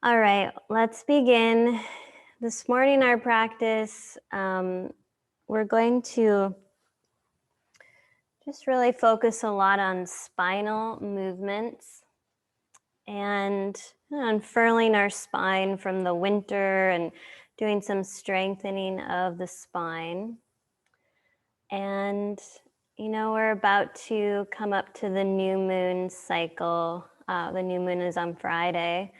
All right, let's begin. This morning, our practice, we're going to just really focus a lot on spinal movements and unfurling our spine from the winter and doing some strengthening of the spine. And, we're about to come up to the new moon cycle. The new moon is on Friday.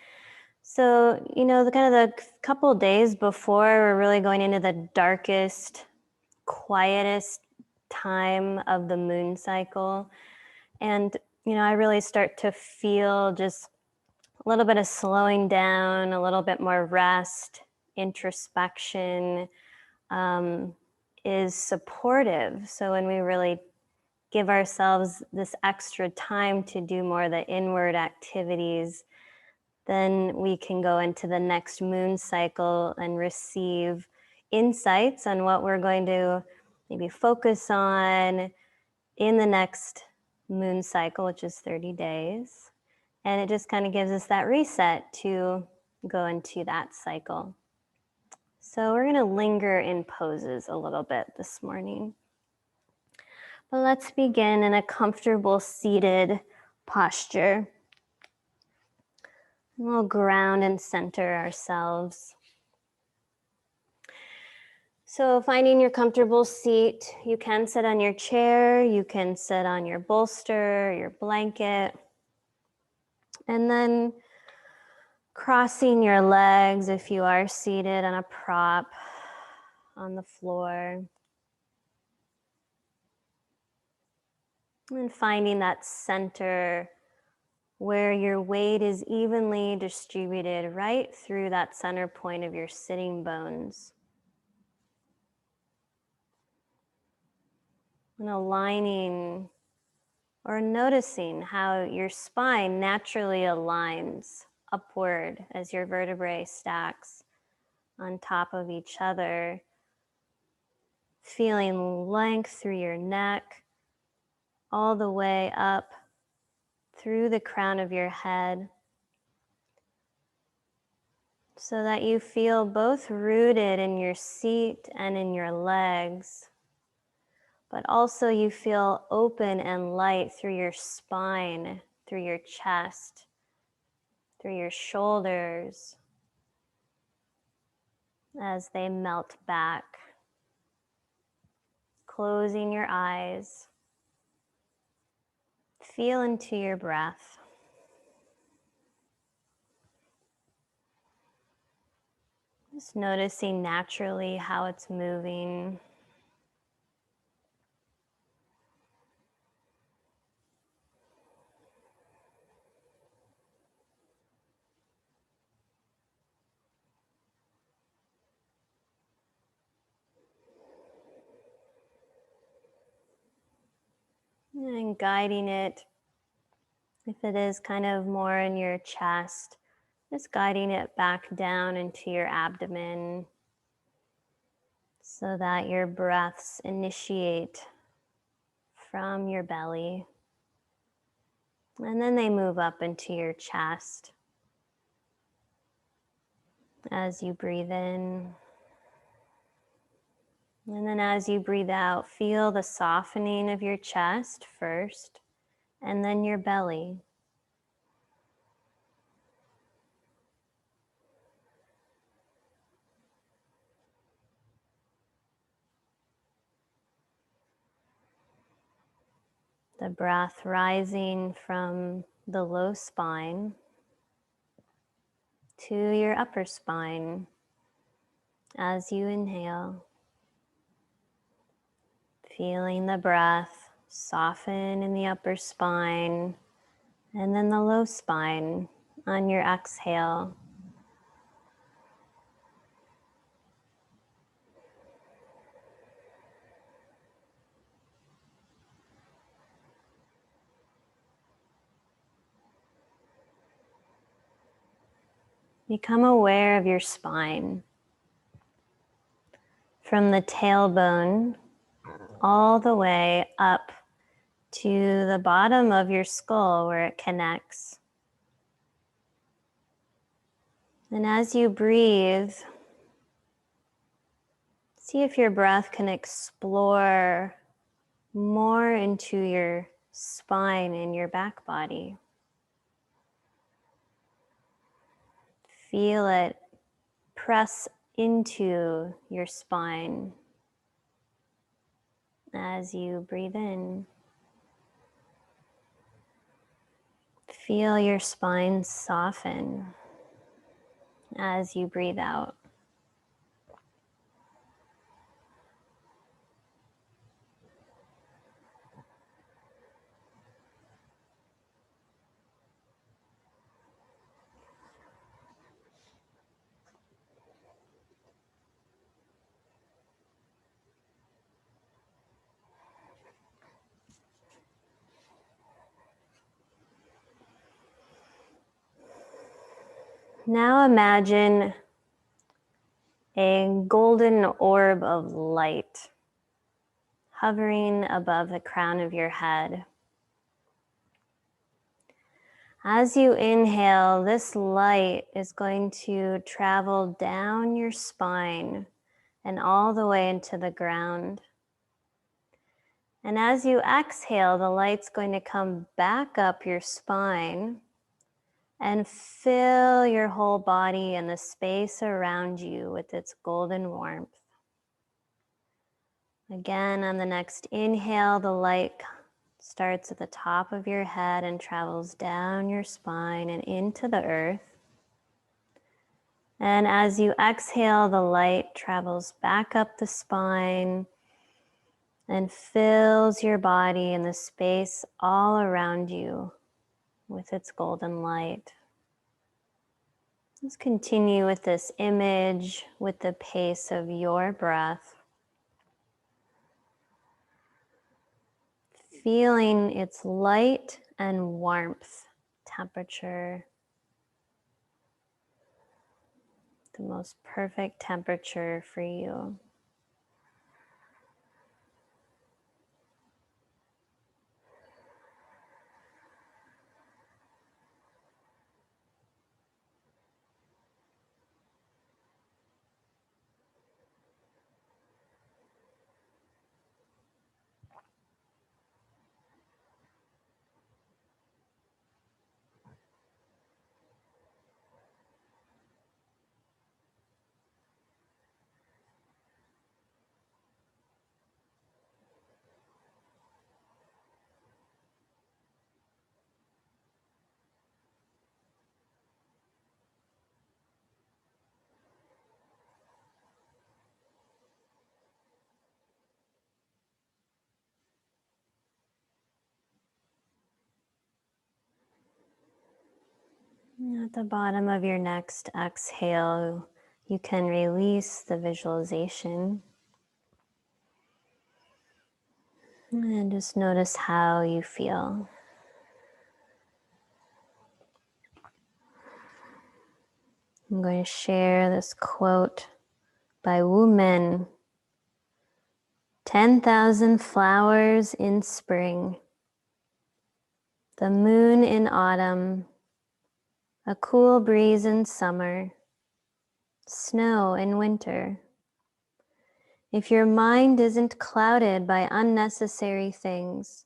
So, the couple days before, we're really going into the darkest, quietest time of the moon cycle. And, I really start to feel just a little bit of slowing down, a little bit more rest, introspection is supportive. So when we really give ourselves this extra time to do more of the inward activities, then we can go into the next moon cycle and receive insights on what we're going to maybe focus on in the next moon cycle, which is 30 days. And it just kind of gives us that reset to go into that cycle. So we're going to linger in poses a little bit this morning. But let's begin in a comfortable seated posture. We'll ground and center ourselves. So finding your comfortable seat, you can sit on your chair, you can sit on your bolster, your blanket, and then crossing your legs if you are seated on a prop on the floor. And finding that center where your weight is evenly distributed right through that center point of your sitting bones. And aligning or noticing how your spine naturally aligns upward as your vertebrae stacks on top of each other. Feeling length through your neck, all the way up through the crown of your head, so that you feel both rooted in your seat and in your legs, but also you feel open and light through your spine, through your chest, through your shoulders, as they melt back. Closing your eyes, feel into your breath. Just noticing naturally how it's moving. And guiding it, if it is kind of more in your chest, just guiding it back down into your abdomen so that your breaths initiate from your belly. And then they move up into your chest as you breathe in. And then as you breathe out, feel the softening of your chest first, and then your belly. The breath rising from the low spine to your upper spine as you inhale. Feeling the breath soften in the upper spine and then the low spine on your exhale. Become aware of your spine from the tailbone all the way up to the bottom of your skull where it connects. And as you breathe, see if your breath can explore more into your spine and your back body. Feel it press into your spine as you breathe in. Feel your spine soften as you breathe out. Now imagine a golden orb of light hovering above the crown of your head. As you inhale, this light is going to travel down your spine and all the way into the ground. And as you exhale, the light's going to come back up your spine and fill your whole body and the space around you with its golden warmth. Again, on the next inhale, the light starts at the top of your head and travels down your spine and into the earth. And as you exhale, the light travels back up the spine and fills your body and the space all around you with its golden light. Let's continue with this image with the pace of your breath. Feeling its light and warmth, temperature, the most perfect temperature for you. At the bottom of your next exhale, you can release the visualization and just notice how you feel. I'm going to share this quote by Wu Men. 10,000 flowers in spring, the moon in autumn, a cool breeze in summer, snow in winter. If your mind isn't clouded by unnecessary things,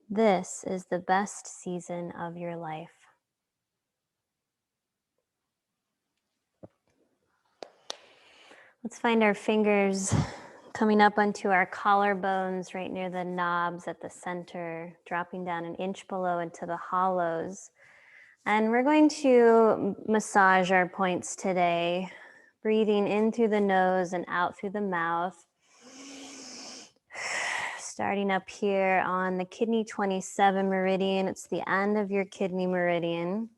this is the best season of your life. Let's find our fingers coming up onto our collarbones right near the knobs at the center, dropping down an inch below into the hollows. And we're going to massage our points today, breathing in through the nose and out through the mouth. Starting up here on the kidney 27 meridian, it's the end of your kidney meridian.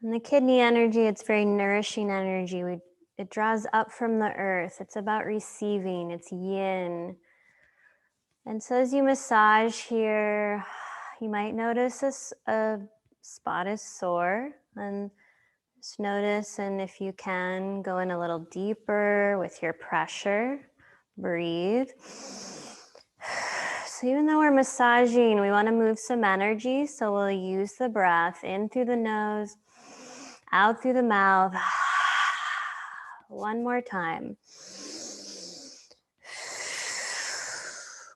And the kidney energy, it's very nourishing energy. It draws up from the earth. It's about receiving, it's yin. And so as you massage here, you might notice a spot is sore, and just notice, and if you can, go in a little deeper with your pressure. Breathe. So even though we're massaging, we want to move some energy, so we'll use the breath in through the nose out through the mouth. One more time.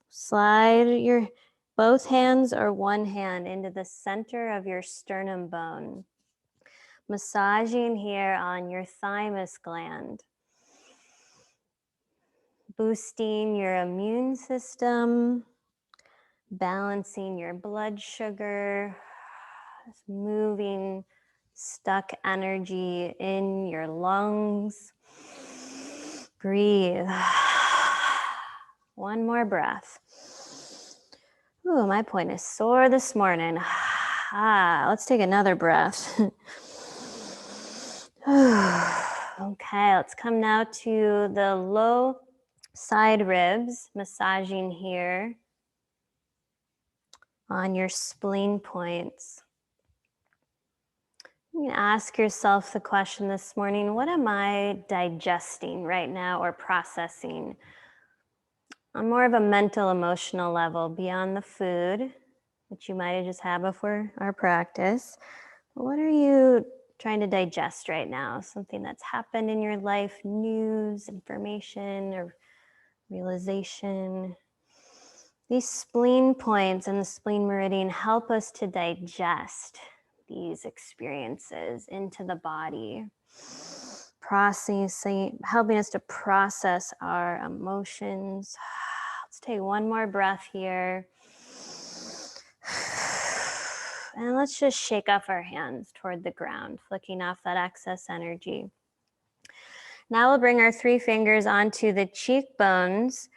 Slide your both hands or one hand into the center of your sternum bone. Massaging here on your thymus gland. Boosting your immune system. Balancing your blood sugar. Moving stuck energy in your lungs. Breathe. One more breath. Ooh, my point is sore this morning. Let's take another breath. Okay, let's come now to the low side ribs, massaging here on your spleen points. You can ask yourself the question this morning, what am I digesting right now or processing? On more of a mental, emotional level, beyond the food, which you might have just had before our practice. What are you trying to digest right now? Something that's happened in your life, news, information, or realization. These spleen points and the spleen meridian help us to digest these experiences into the body, processing, helping us to process our emotions. Let's take one more breath here. And let's just shake off our hands toward the ground, flicking off that excess energy. Now we'll bring our 3 fingers onto the cheekbones.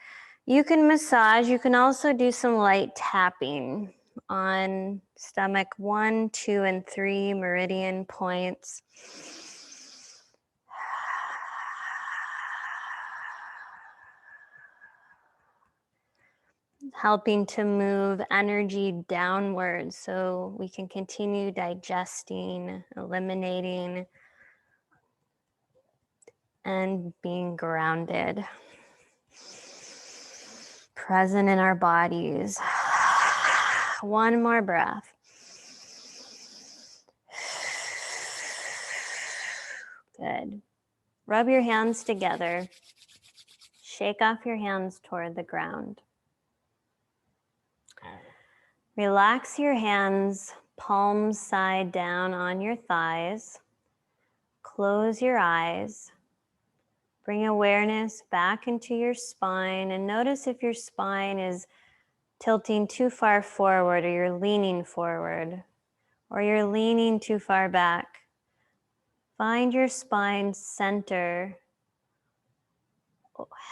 You can massage, you can also do some light tapping on stomach 1, 2, and 3 meridian points. Helping to move energy downwards so we can continue digesting, eliminating, and being grounded. Present in our bodies. One more breath. Good. Rub your hands together. Shake off your hands toward the ground. Relax your hands, palms side down on your thighs. Close your eyes. Bring awareness back into your spine and notice if your spine is tilting too far forward or you're leaning forward or you're leaning too far back. Find your spine center,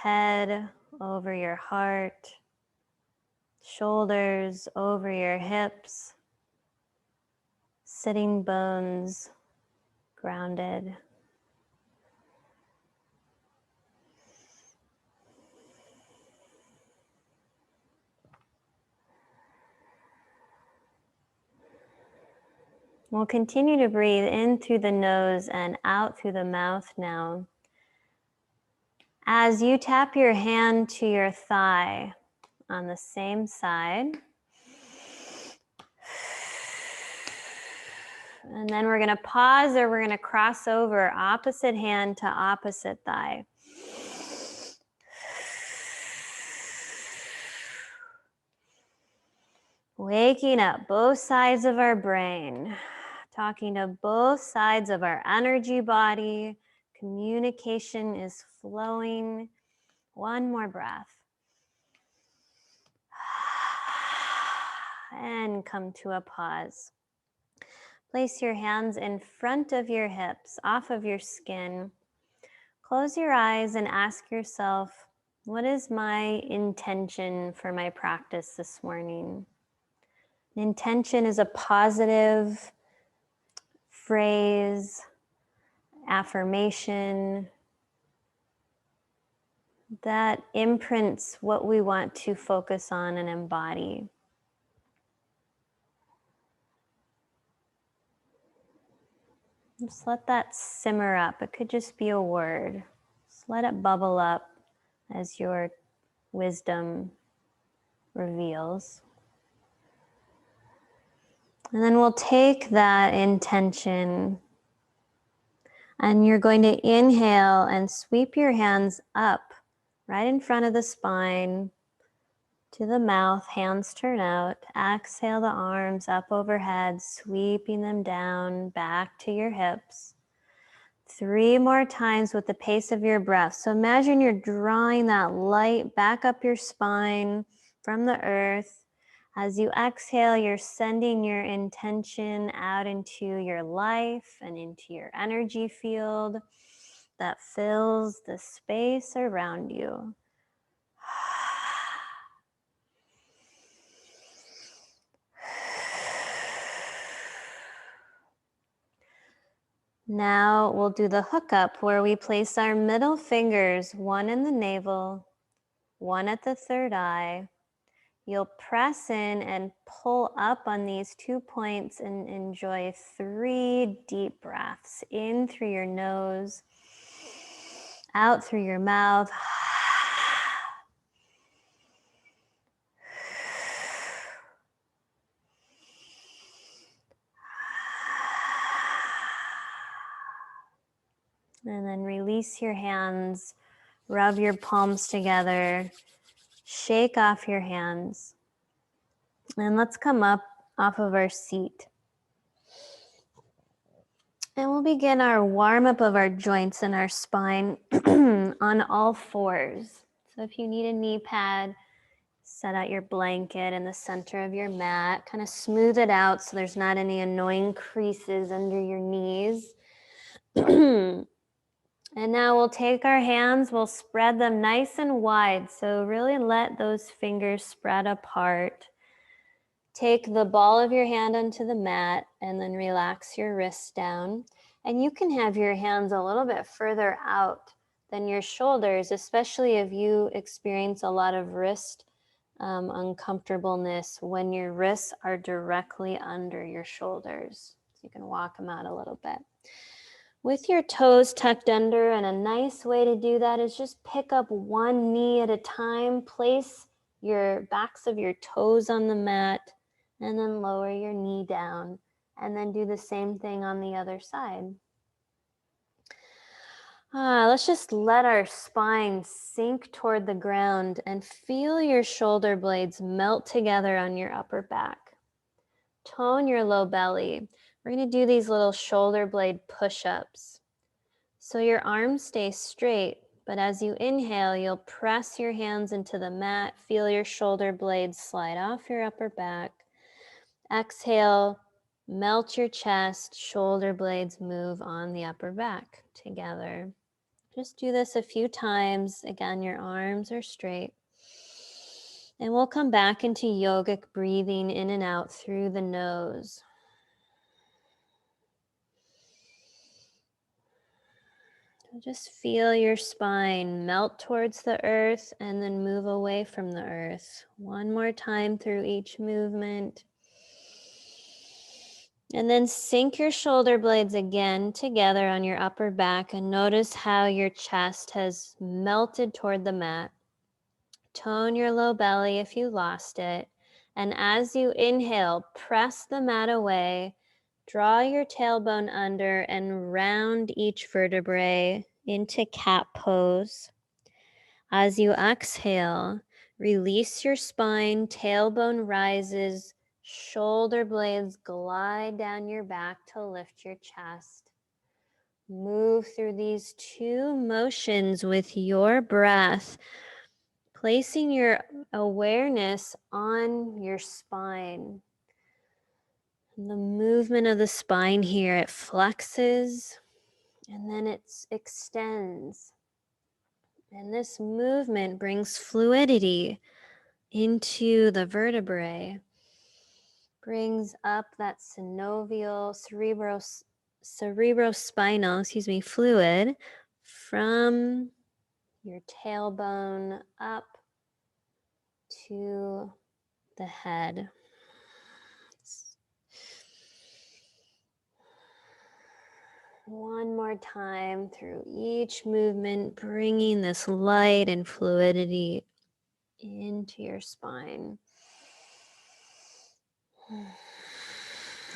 head over your heart, shoulders over your hips, sitting bones grounded. We'll continue to breathe in through the nose and out through the mouth now. As you tap your hand to your thigh on the same side. And then we're going to pause or we're going to cross over opposite hand to opposite thigh. Waking up both sides of our brain, talking to both sides of our energy body. Communication is flowing. One more breath. And come to a pause. Place your hands in front of your hips, off of your skin. Close your eyes and ask yourself, what is my intention for my practice this morning? Intention is a positive phrase, affirmation that imprints what we want to focus on and embody. Just let that simmer up. It could just be a word. Just let it bubble up as your wisdom reveals. And then we'll take that intention And you're going to inhale and sweep your hands up right in front of the spine to the mouth, hands turn out. Exhale the arms up overhead, sweeping them down back to your hips. 3 more times with the pace of your breath. So imagine you're drawing that light back up your spine from the earth. As you exhale, you're sending your intention out into your life and into your energy field that fills the space around you. Now we'll do the hookup where we place our middle fingers, one in the navel, one at the third eye. You'll press in and pull up on these 2 points and enjoy 3 deep breaths. In through your nose, out through your mouth. And then release your hands, rub your palms together, shake off your hands. And let's come up off of our seat. And we'll begin our warm up of our joints and our spine on all fours. So if you need a knee pad, set out your blanket in the center of your mat, kind of smooth it out so there's not any annoying creases under your knees. And now we'll take our hands, we'll spread them nice and wide. So really let those fingers spread apart. Take the ball of your hand onto the mat and then relax your wrists down. And you can have your hands a little bit further out than your shoulders, especially if you experience a lot of wrist uncomfortableness when your wrists are directly under your shoulders. So you can walk them out a little bit. With your toes tucked under, and a nice way to do that is just pick up one knee at a time, place your backs of your toes on the mat, and then lower your knee down, and then do the same thing on the other side. Let's just let our spine sink toward the ground and feel your shoulder blades melt together on your upper back. Tone your low belly. We're going to do these little shoulder blade push-ups. So your arms stay straight, but as you inhale, you'll press your hands into the mat, feel your shoulder blades slide off your upper back. Exhale, melt your chest, shoulder blades move on the upper back together. Just do this a few times. Again, your arms are straight. And we'll come back into yogic breathing in and out through the nose. Just feel your spine melt towards the earth and then move away from the earth. One more time through each movement. And then sink your shoulder blades again together on your upper back and notice how your chest has melted toward the mat. Tone your low belly if you lost it. And as you inhale, press the mat away. Draw your tailbone under and round each vertebrae into cat pose. As you exhale, release your spine, tailbone rises, shoulder blades glide down your back to lift your chest. Move through these 2 motions with your breath, placing your awareness on your spine. The movement of the spine here, it flexes and then it extends. And this movement brings fluidity into the vertebrae, brings up that cerebrospinal, fluid from your tailbone up to the head. One more time through each movement, bringing this light and fluidity into your spine.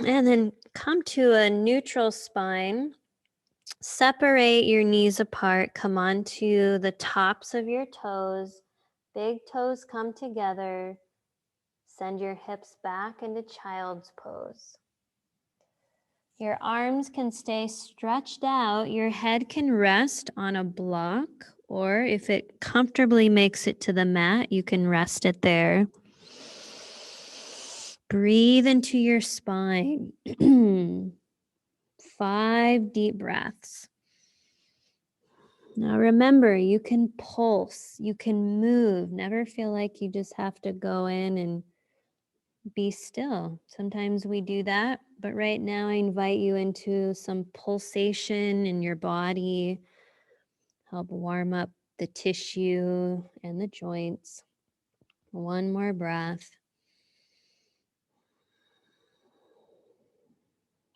And then come to a neutral spine. Separate your knees apart. Come onto the tops of your toes. Big toes come together. Send your hips back into child's pose. Your arms can stay stretched out. Your head can rest on a block, or if it comfortably makes it to the mat, you can rest it there. Breathe into your spine. 5 deep breaths. Now remember, you can pulse, you can move. Never feel like you just have to go in and be still. Sometimes we do that, but right now I invite you into some pulsation in your body. Help warm up the tissue and the joints. One more breath.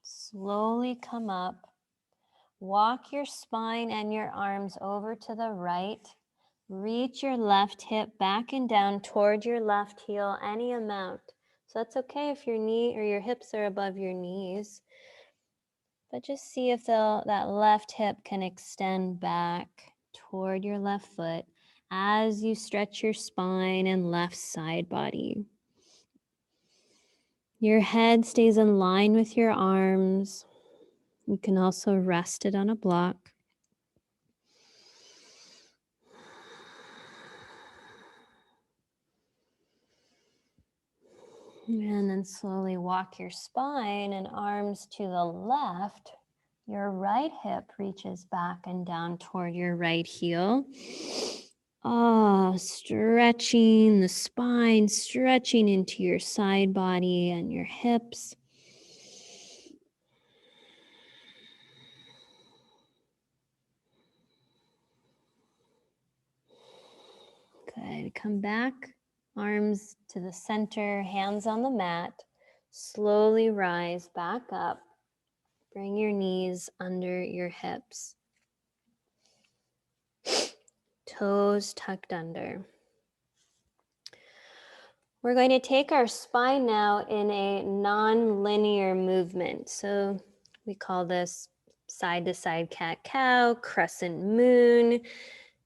Slowly come up. Walk your spine and your arms over to the right. Reach your left hip back and down toward your left heel, any amount. So that's okay if your knee or your hips are above your knees. But just see if that left hip can extend back toward your left foot as you stretch your spine and left side body. Your head stays in line with your arms. You can also rest it on a block. And then slowly walk your spine and arms to the left. Your right hip reaches back and down toward your right heel. Stretching the spine, stretching into your side body and your hips. Good. Come back, arms to the center, hands on the mat. Slowly rise back up. Bring your knees under your hips. Toes tucked under. We're going to take our spine now in a non-linear movement. So we call this side-to-side cat-cow, crescent moon,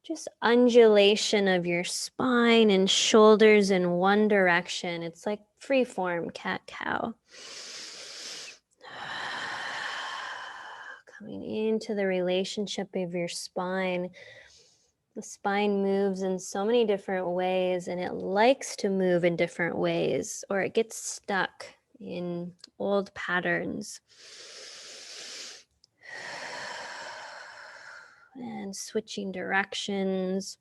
just undulation of your spine and shoulders in one direction. It's like free-form cat-cow. Coming into the relationship of your spine. The spine moves in so many different ways, and it likes to move in different ways, or it gets stuck in old patterns. And switching directions.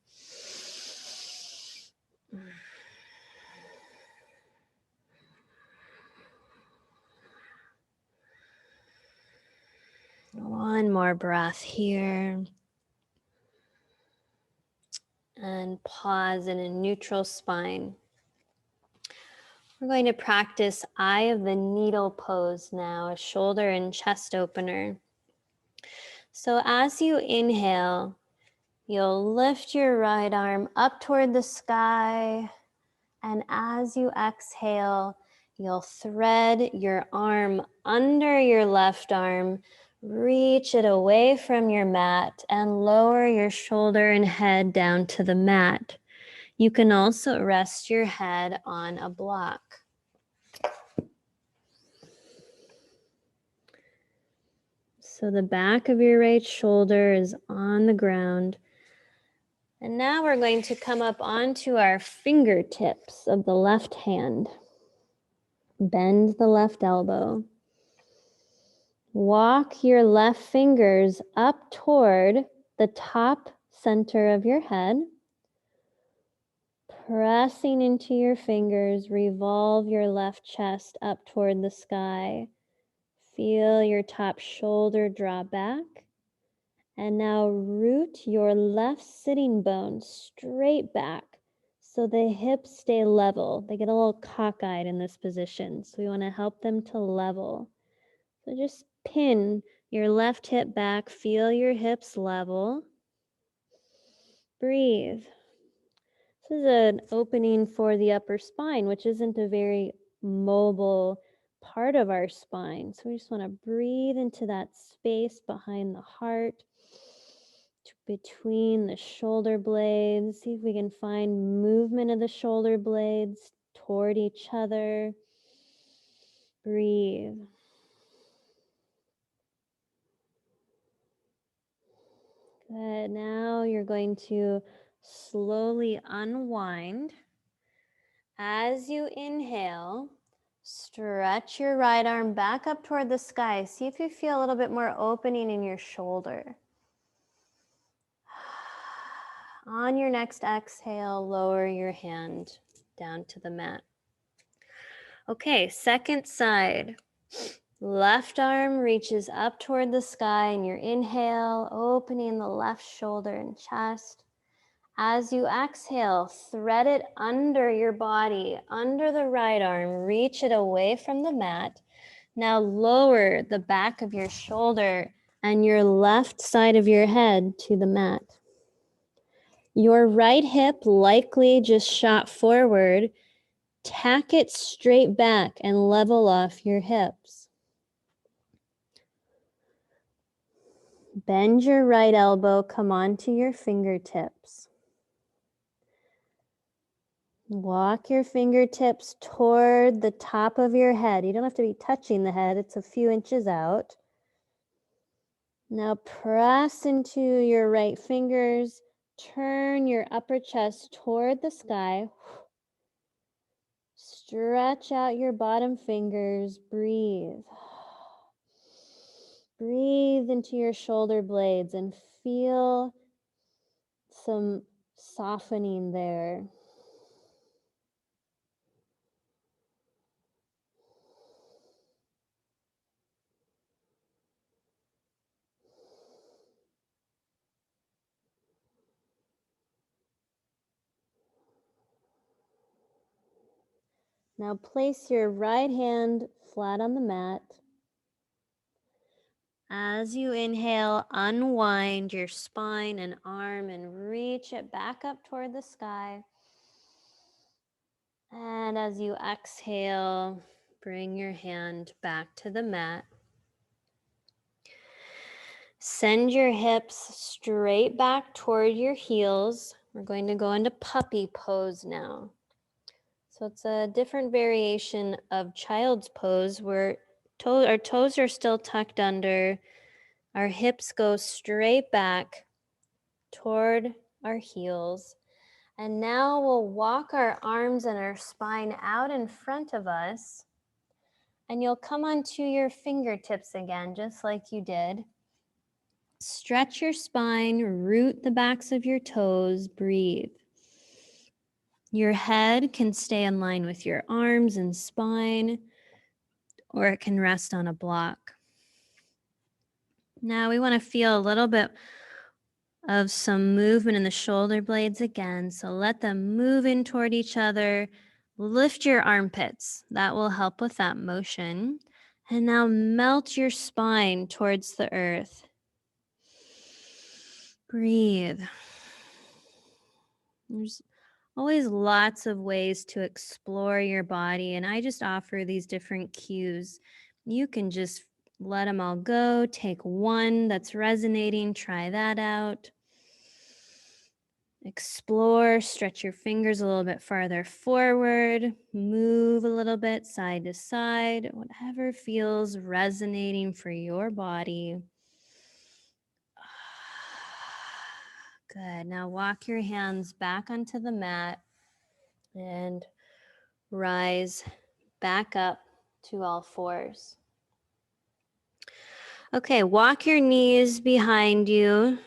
One more breath here. And pause in a neutral spine. We're going to practice eye of the needle pose now, a shoulder and chest opener. So as you inhale, you'll lift your right arm up toward the sky. And as you exhale, you'll thread your arm under your left arm, reach it away from your mat, and lower your shoulder and head down to the mat. You can also rest your head on a block. So the back of your right shoulder is on the ground. And now we're going to come up onto our fingertips of the left hand. Bend the left elbow. Walk your left fingers up toward the top center of your head. Pressing into your fingers, revolve your left chest up toward the sky. Feel your top shoulder draw back. And now root your left sitting bone straight back so the hips stay level. They get a little cockeyed in this position, so we want to help them to level. So just pin your left hip back, feel your hips level. Breathe. This is an opening for the upper spine, which isn't a very mobile part of our spine. So we just want to breathe into that space behind the heart, between the shoulder blades. See if we can find movement of the shoulder blades toward each other. Breathe. Good. Now you're going to slowly unwind. As you inhale, stretch your right arm back up toward the sky. See if you feel a little bit more opening in your shoulder. On your next exhale, lower your hand down to the mat. Okay, second side. Left arm reaches up toward the sky in your inhale, opening the left shoulder and chest. As you exhale, thread it under your body, under the right arm, reach it away from the mat. Now lower the back of your shoulder and your left side of your head to the mat. Your right hip likely just shot forward. Tack it straight back and level off your hips. Bend your right elbow, come onto your fingertips. Walk your fingertips toward the top of your head. You don't have to be touching the head, it's a few inches out. Now press into your right fingers. Turn your upper chest toward the sky. Stretch out your bottom fingers. Breathe. Breathe into your shoulder blades and feel some softening there. Now place your right hand flat on the mat. As you inhale, unwind your spine and arm and reach it back up toward the sky. And as you exhale, bring your hand back to the mat. Send your hips straight back toward your heels. We're going to go into puppy pose now. So it's a different variation of child's pose where our toes are still tucked under. Our hips go straight back toward our heels. And now we'll walk our arms and our spine out in front of us. And you'll come onto your fingertips again, just like you did. Stretch your spine, root the backs of your toes, breathe. Your head can stay in line with your arms and spine, or it can rest on a block. Now we want to feel a little bit of some movement in the shoulder blades again. So let them move in toward each other. Lift your armpits. That will help with that motion. And now melt your spine towards the earth. Breathe. There's always lots of ways to explore your body, and I just offer these different cues. You can just let them all go. Take one that's resonating, try that out. Explore, stretch your fingers a little bit farther forward, move a little bit side to side, whatever feels resonating for your body. Good. Now walk your hands back onto the mat and rise back up to all fours. Okay, walk your knees behind you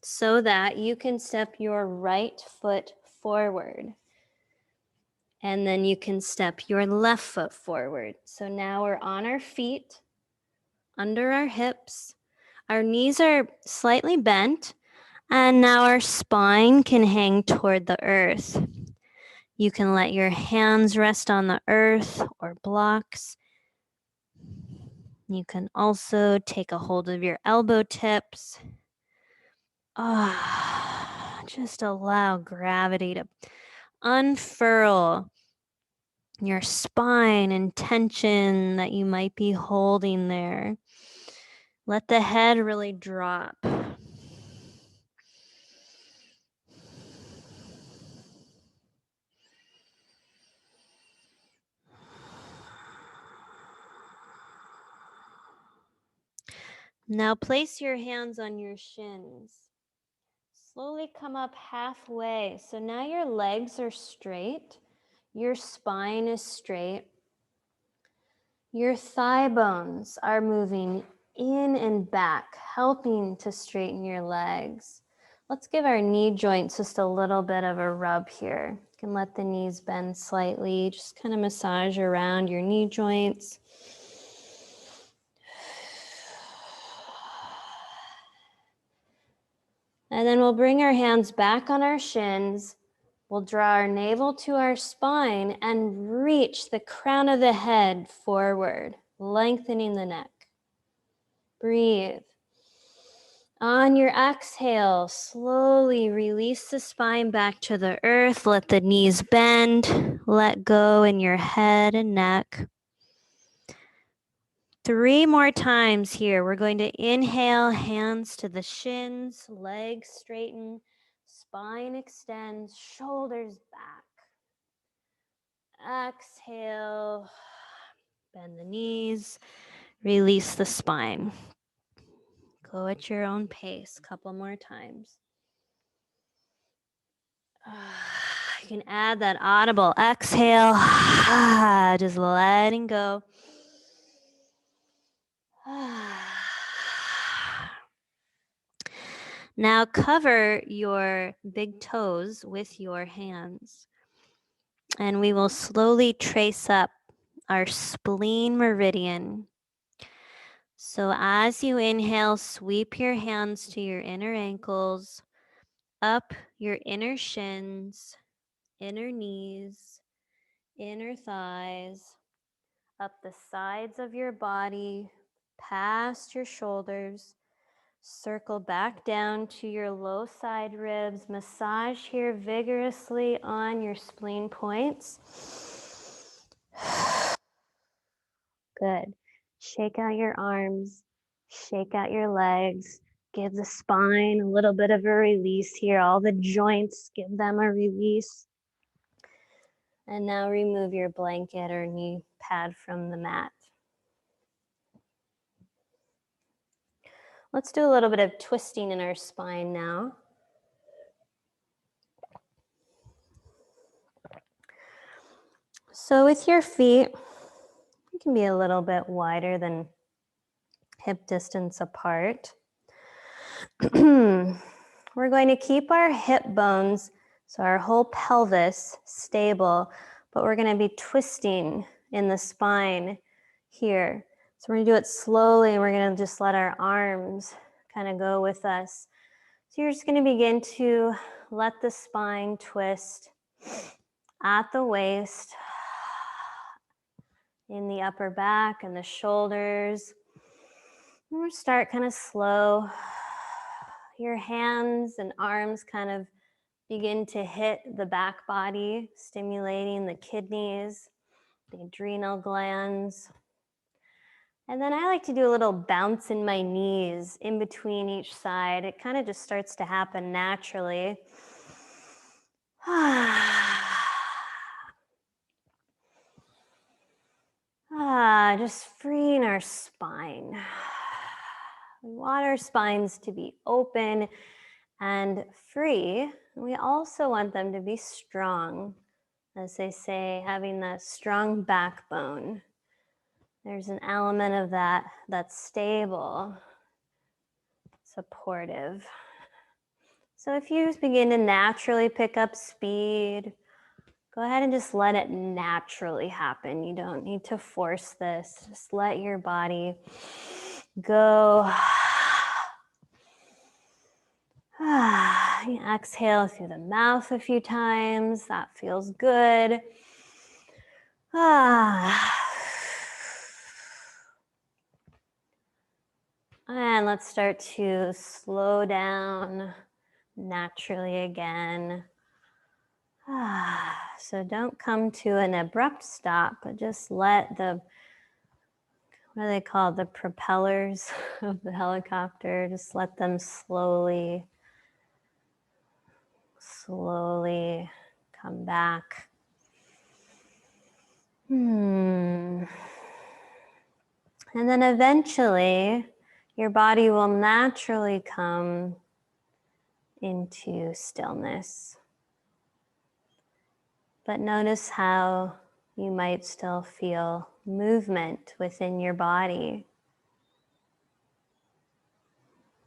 so that you can step your right foot forward. And then you can step your left foot forward. So now we're on our feet, under our hips. Our knees are slightly bent, and now our spine can hang toward the earth. You can let your hands rest on the earth or blocks. You can also take a hold of your elbow tips. Just allow gravity to unfurl your spine and tension that you might be holding there. Let the head really drop. Now place your hands on your shins. Slowly come up halfway. So now your legs are straight. Your spine is straight. Your thigh bones are moving in and back, helping to straighten your legs. Let's give our knee joints just a little bit of a rub here. You can let the knees bend slightly. Just kind of massage around your knee joints. And then we'll bring our hands back on our shins. We'll draw our navel to our spine and reach the crown of the head forward, lengthening the neck. Breathe. On your exhale, slowly release the spine back to the earth. Let the knees bend. Let go in your head and neck. 3 more times here. We're going to inhale, hands to the shins, legs straighten, spine extends, shoulders back. Exhale, bend the knees, release the spine. Go at your own pace. Couple more times. You can add that audible exhale, just letting go. Now cover your big toes with your hands, and we will slowly trace up our spleen meridian. So as you inhale, sweep your hands to your inner ankles, up your inner shins, inner knees, inner thighs, up the sides of your body, past your shoulders. Circle back down to your low side ribs. Massage here vigorously on your spleen points. Good. Shake out your arms. Shake out your legs. Give the spine a little bit of a release here. All the joints, give them a release. And now remove your blanket or knee pad from the mat. Let's do a little bit of twisting in our spine now. So with your feet, you can be a little bit wider than hip distance apart. We're going to keep our hip bones, so our whole pelvis, stable, but we're going to be twisting in the spine here. So we're going to do it slowly, and we're going to just let our arms kind of go with us. So you're just going to begin to let the spine twist at the waist, in the upper back and the shoulders. And we'll start kind of slow. Your hands and arms kind of begin to hit the back body, stimulating the kidneys, the adrenal glands. And then I like to do a little bounce in my knees in between each side. It kind of just starts to happen naturally. Just freeing our spine. We want our spines to be open and free. We also want them to be strong. As they say, having that strong backbone. There's an element of that that's stable, supportive. So if you begin to naturally pick up speed, go ahead and just let it naturally happen. You don't need to force this. Just let your body go. Exhale through the mouth a few times. That feels good. And let's start to slow down naturally again. So don't come to an abrupt stop, but just let the, what are they called? The propellers of the helicopter, just let them slowly come back. And then eventually your body will naturally come into stillness. But notice how you might still feel movement within your body.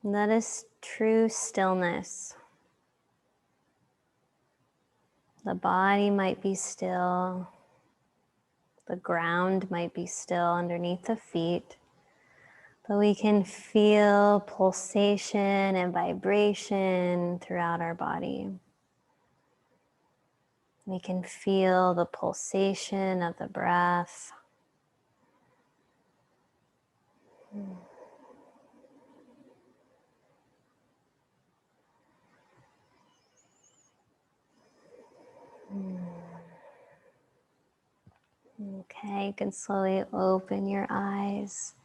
And that is true stillness. The body might be still. The ground might be still underneath the feet. But we can feel pulsation and vibration throughout our body. We can feel the pulsation of the breath. Okay, you can slowly open your eyes.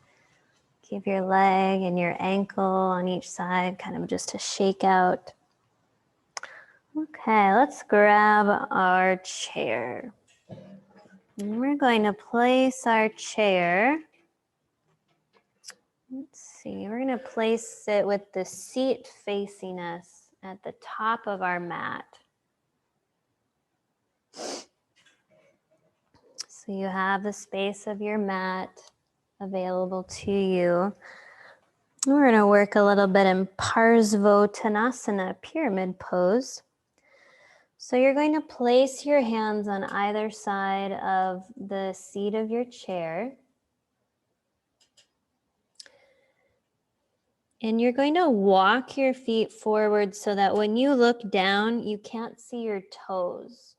Give your leg and your ankle on each side kind of just a shake out. Okay, let's grab our chair. And we're going to place our chair. Let's see, we're going to place it with the seat facing us at the top of our mat. So you have the space of your mat available to you. We're going to work a little bit in Parsvottanasana, pyramid pose. So you're going to place your hands on either side of the seat of your chair. And you're going to walk your feet forward so that when you look down, you can't see your toes.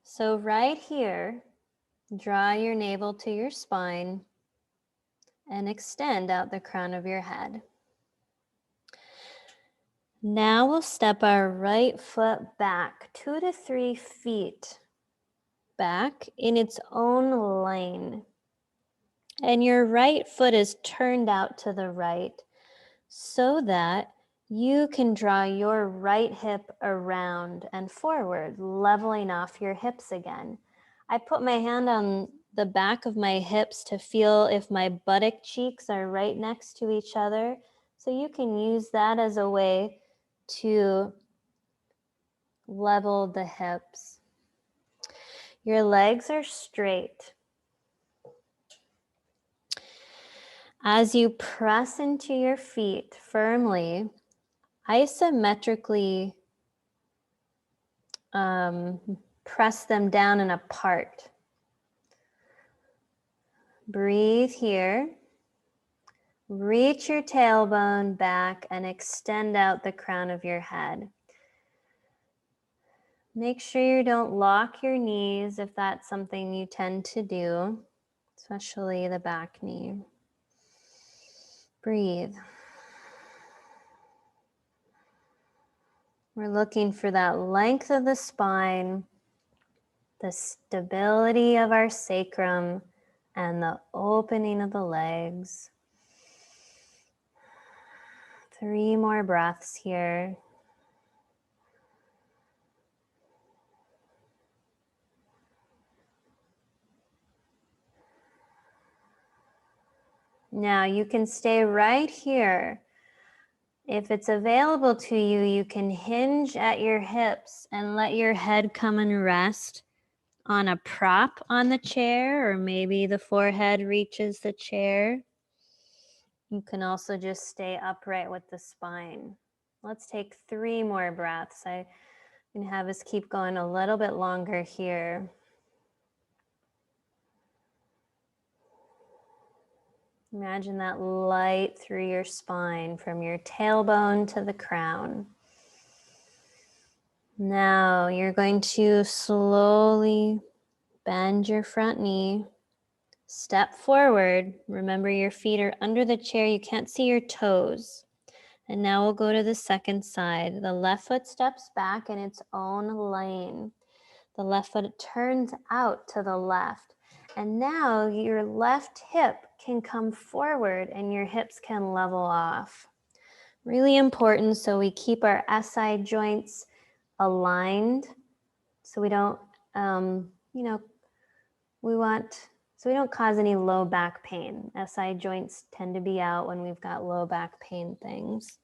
So right here, draw your navel to your spine and extend out the crown of your head. Now we'll step our right foot back 2 to 3 feet back in its own lane. And your right foot is turned out to the right so that you can draw your right hip around and forward, leveling off your hips again. I put my hand on the back of my hips to feel if my buttock cheeks are right next to each other. So you can use that as a way to level the hips. Your legs are straight. As you press into your feet firmly, isometrically press them down and apart. Breathe here. Reach your tailbone back and extend out the crown of your head. Make sure you don't lock your knees if that's something you tend to do, especially the back knee. Breathe. We're looking for that length of the spine, the stability of our sacrum, and the opening of the legs. 3 more breaths here. Now you can stay right here. If it's available to you, you can hinge at your hips and let your head come and rest on a prop on the chair, or maybe the forehead reaches the chair. You can also just stay upright with the spine. Let's take 3 more breaths. I'm going to have us keep going a little bit longer here. Imagine that light through your spine from your tailbone to the crown. Now you're going to slowly bend your front knee, step forward. Remember, your feet are under the chair. You can't see your toes. And now we'll go to the second side. The left foot steps back in its own lane. The left foot turns out to the left. And now your left hip can come forward and your hips can level off. Really important so we keep our SI joints aligned so we don't, so we don't cause any low back pain. SI joints tend to be out when we've got low back pain things.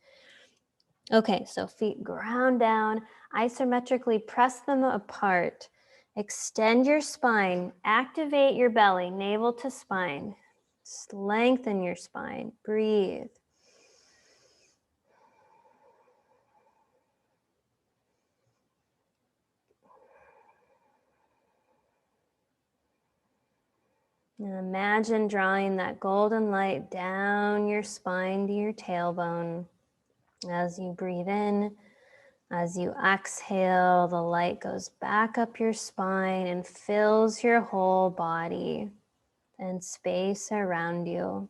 Okay, so feet ground down, isometrically press them apart. Extend your spine, activate your belly, navel to spine. Lengthen your spine, breathe. And imagine drawing that golden light down your spine to your tailbone. As you breathe in, as you exhale, the light goes back up your spine and fills your whole body and space around you.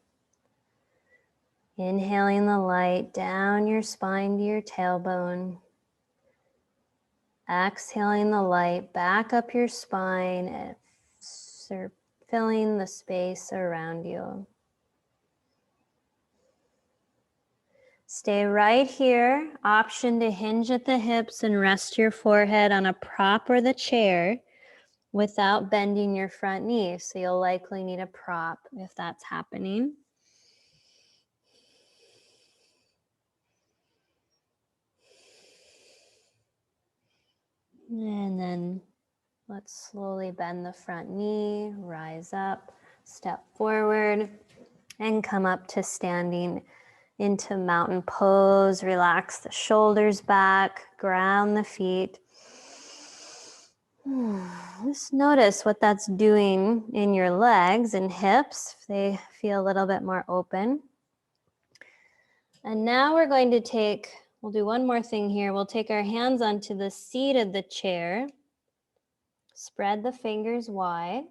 Inhaling the light down your spine to your tailbone. Exhaling the light back up your spine and filling the space around you. Stay right here. Option to hinge at the hips and rest your forehead on a prop or the chair without bending your front knee. So you'll likely need a prop if that's happening. And then let's slowly bend the front knee, rise up, step forward, and come up to standing into mountain pose. Relax the shoulders back, ground the feet. Just notice what that's doing in your legs and hips, if they feel a little bit more open. And now we're going to we'll do one more thing here. We'll take our hands onto the seat of the chair. Spread the fingers wide.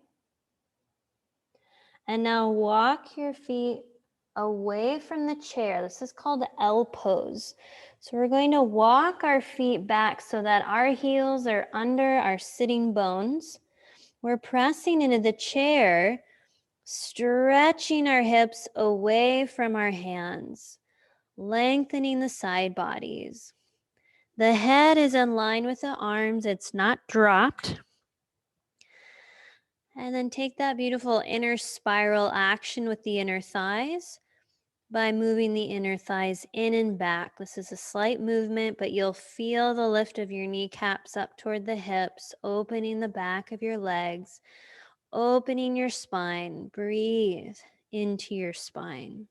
And now walk your feet away from the chair. This is called the L pose. So we're going to walk our feet back so that our heels are under our sitting bones. We're pressing into the chair, stretching our hips away from our hands, lengthening the side bodies. The head is in line with the arms. It's not dropped. And then take that beautiful inner spiral action with the inner thighs by moving the inner thighs in and back. This is a slight movement, but you'll feel the lift of your kneecaps up toward the hips, opening the back of your legs, opening your spine. Breathe into your spine.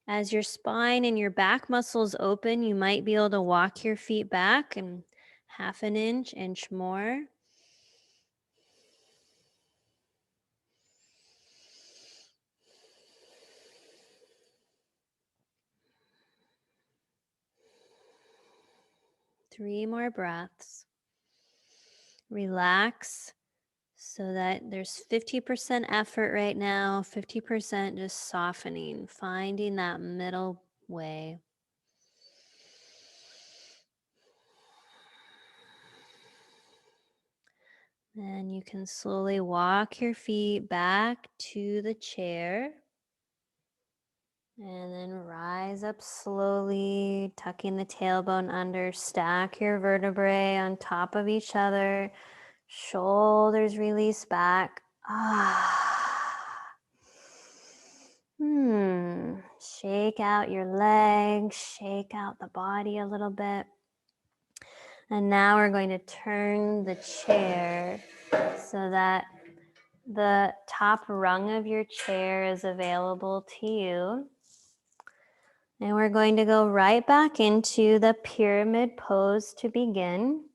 As your spine and your back muscles open, you might be able to walk your feet back and half an inch, inch more. Three more breaths. Relax so that there's 50% effort right now, 50% just softening, finding that middle way. Then you can slowly walk your feet back to the chair. And then rise up slowly, tucking the tailbone under, stack your vertebrae on top of each other, shoulders release back. Shake out your legs, shake out the body a little bit. And now we're going to turn the chair so that the top rung of your chair is available to you. And we're going to go right back into the pyramid pose to begin.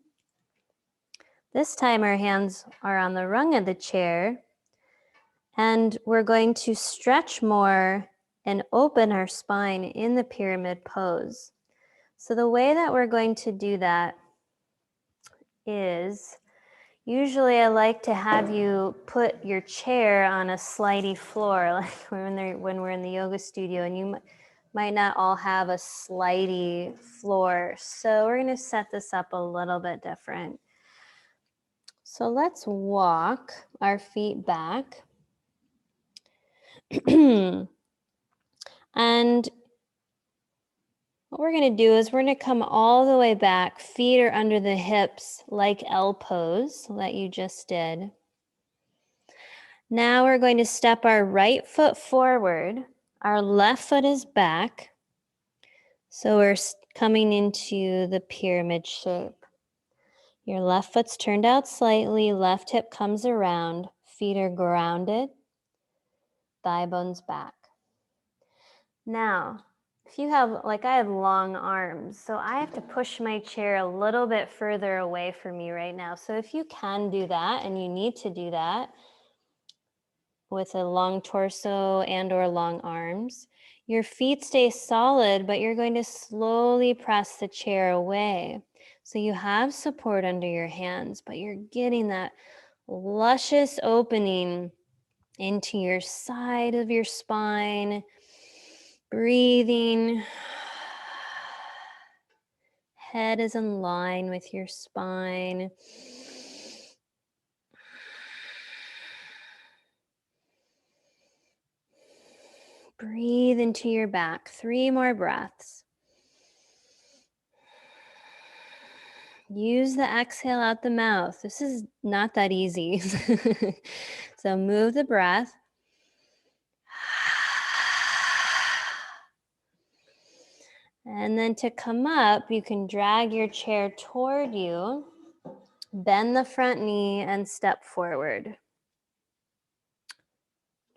This time our hands are on the rung of the chair, and we're going to stretch more and open our spine in the pyramid pose. So the way that we're going to do that is Usually I like to have you put your chair on a slidey floor, like when we're in the yoga studio, and you might not all have a slidey floor. So we're going to set this up a little bit different. So let's walk our feet back. And what we're going to do is we're going to come all the way back. Feet are under the hips like L pose that you just did. Now we're going to step our right foot forward. Our left foot is back. So we're coming into the pyramid shape. Your left foot's turned out slightly. Left hip comes around. Feet are grounded. Thigh bones back. Now, if you have, like I have long arms, so I have to push my chair a little bit further away from me right now. So if you can do that, and you need to do that with a long torso and or long arms, your feet stay solid, but you're going to slowly press the chair away. So you have support under your hands, but you're getting that luscious opening into your side of your spine. Breathing. Head is in line with your spine. Breathe into your back. 3 more breaths. Use the exhale out the mouth. This is not that easy. So move the breath. And then to come up, you can drag your chair toward you, bend the front knee, and step forward.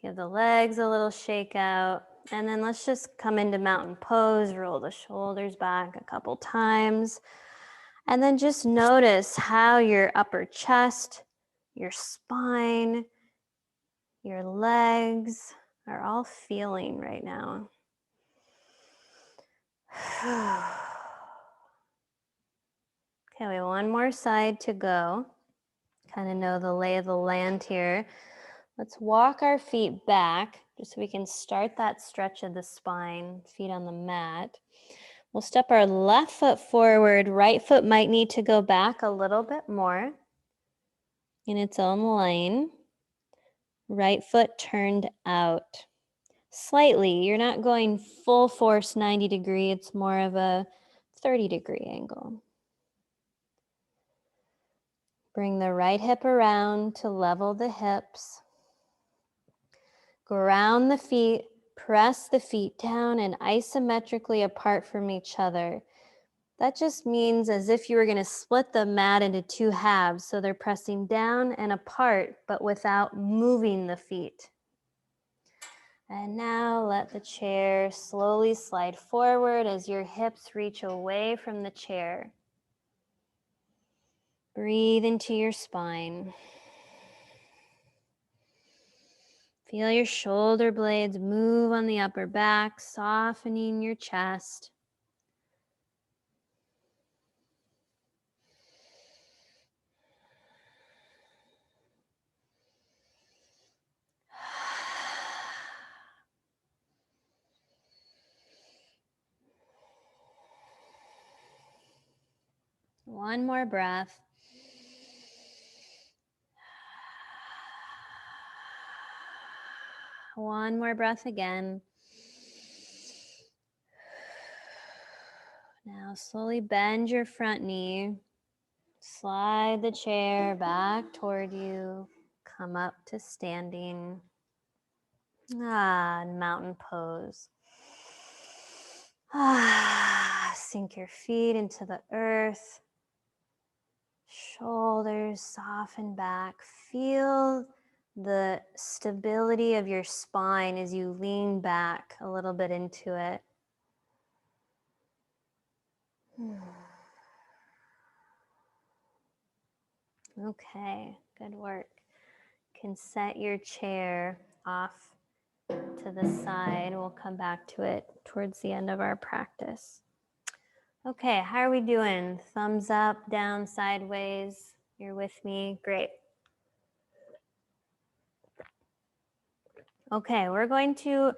Give the legs a little shake out. And then let's just come into mountain pose, roll the shoulders back a couple times. And then just notice how your upper chest, your spine, your legs are all feeling right now. Okay, we have one more side to go. Kind of know the lay of the land here. Let's walk our feet back just so we can start that stretch of the spine, feet on the mat. We'll step our left foot forward. Right foot might need to go back a little bit more in its own lane. Right foot turned out slightly. You're not going full force 90 degree. It's more of a 30-degree angle. Bring the right hip around to level the hips. Ground the feet, press the feet down and isometrically apart from each other. That just means as if you were going to split the mat into 2 halves. So they're pressing down and apart, but without moving the feet. And now let the chair slowly slide forward as your hips reach away from the chair. Breathe into your spine. Feel your shoulder blades move on the upper back, softening your chest. One more breath. One more breath again. Now slowly bend your front knee. Slide the chair back toward you. Come up to standing. Mountain pose. Sink your feet into the earth. Shoulders soften back. Feel the stability of your spine as you lean back a little bit into it. Okay, good work. You can set your chair off to the side. We'll come back to it towards the end of our practice. Okay, how are we doing? Thumbs up, down, sideways? You're with me? Great. Okay, we're going to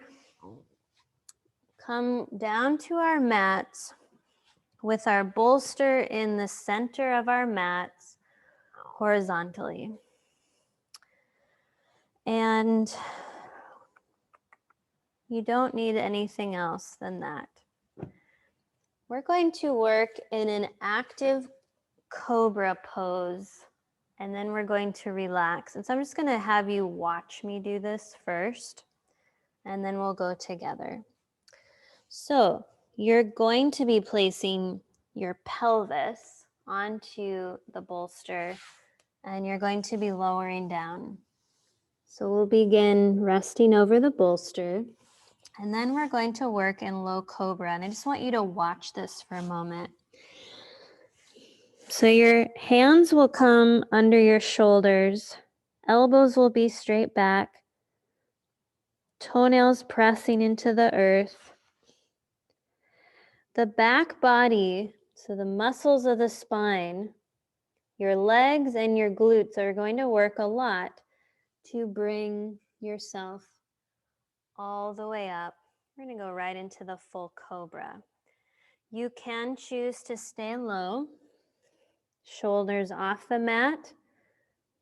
come down to our mats with our bolster in the center of our mats horizontally. And you don't need anything else than that. We're going to work in an active Cobra pose, and then we're going to relax. And so I'm just going to have you watch me do this first, and then we'll go together. So you're going to be placing your pelvis onto the bolster, and you're going to be lowering down. So we'll begin resting over the bolster, and then we're going to work in low cobra. And I just want you to watch this for a moment. So your hands will come under your shoulders, elbows will be straight back, toenails pressing into the earth. The back body, so the muscles of the spine, your legs and your glutes are going to work a lot to bring yourself all the way up. We're going to go right into the full cobra. You can choose to stay low, shoulders off the mat,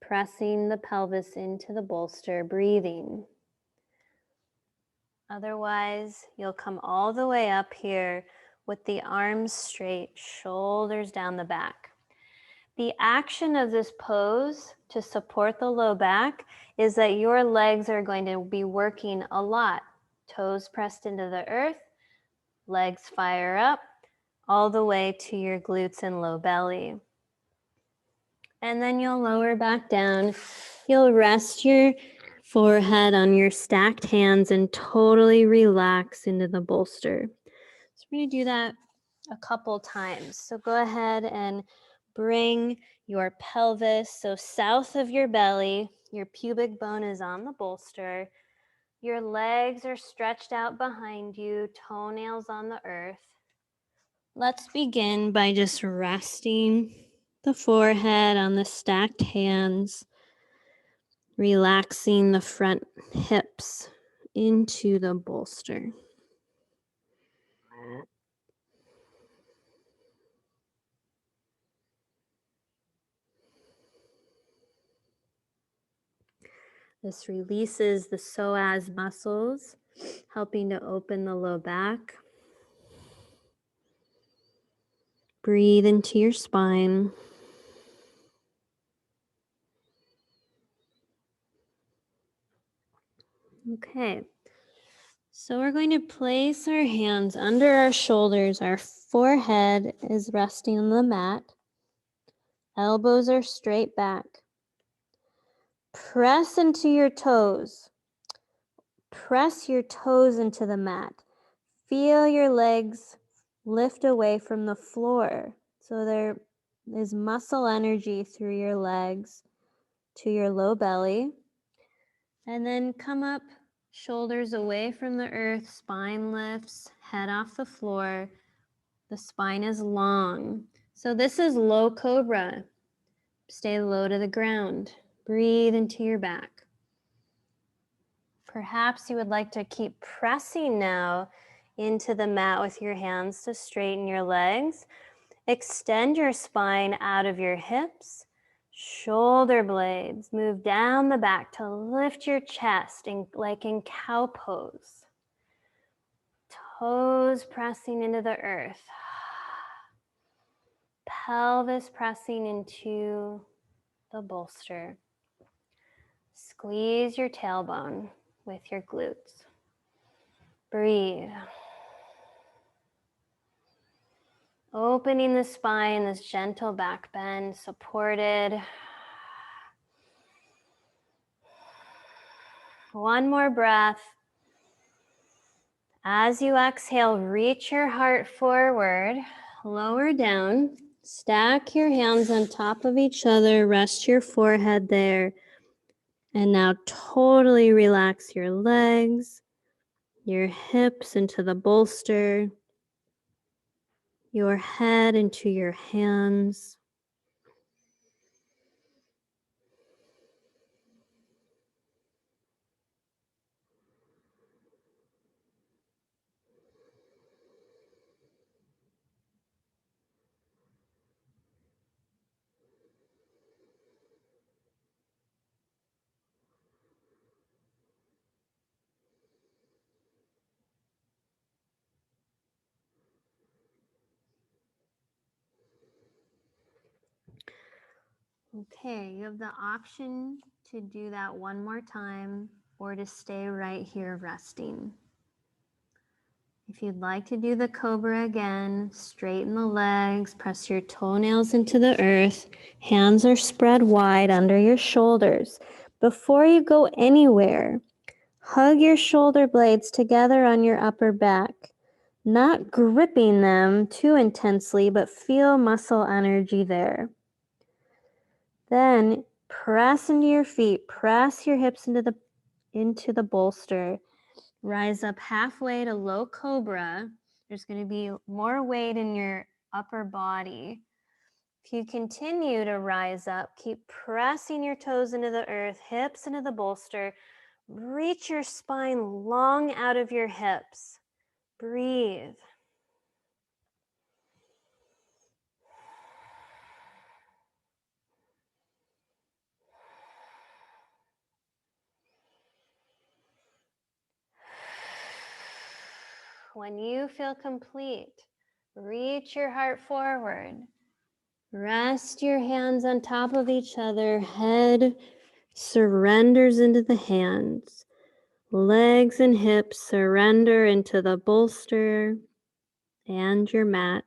pressing the pelvis into the bolster, breathing. Otherwise, you'll come all the way up here with the arms straight, shoulders down the back. The action of this pose to support the low back is that your legs are going to be working a lot. Toes pressed into the earth, legs fire up, all the way to your glutes and low belly. And then you'll lower back down. You'll rest your forehead on your stacked hands and totally relax into the bolster. So we're going to do that a couple times. So go ahead and bring your pelvis so south of your belly. Your pubic bone is on the bolster. Your legs are stretched out behind you, toenails on the earth. Let's begin by just resting the forehead on the stacked hands, relaxing the front hips into the bolster. This releases the psoas muscles, helping to open the low back. Breathe into your spine. Okay, so we're going to place our hands under our shoulders. Our forehead is resting on the mat. Elbows are straight back. Press into your toes. Press your toes into the mat. Feel your legs lift away from the floor. So there is muscle energy through your legs to your low belly. And then come up, shoulders away from the earth, spine lifts, head off the floor. The spine is long. So this is low cobra. Stay low to the ground. Breathe into your back. Perhaps you would like to keep pressing now into the mat with your hands to straighten your legs. Extend your spine out of your hips. Shoulder blades move down the back to lift your chest like in cow pose. Toes pressing into the earth. Pelvis pressing into the bolster. Squeeze your tailbone with your glutes. Breathe. Opening the spine, this gentle back bend, supported. One more breath. As you exhale, reach your heart forward, lower down, stack your hands on top of each other, rest your forehead there, and now totally relax your legs, your hips into the bolster, your head into your hands. Okay, you have the option to do that one more time or to stay right here resting. If you'd like to do the Cobra again, straighten the legs, press your toenails into the earth, hands are spread wide under your shoulders. Before you go anywhere, hug your shoulder blades together on your upper back, not gripping them too intensely, but feel muscle energy there. Then press into your feet, press your hips into the bolster. Rise up halfway to low cobra. There's going to be more weight in your upper body. If you continue to rise up, keep pressing your toes into the earth, hips into the bolster. Reach your spine long out of your hips. Breathe. When you feel complete, reach your heart forward. Rest your hands on top of each other. Head surrenders into the hands. Legs and hips surrender into the bolster and your mat.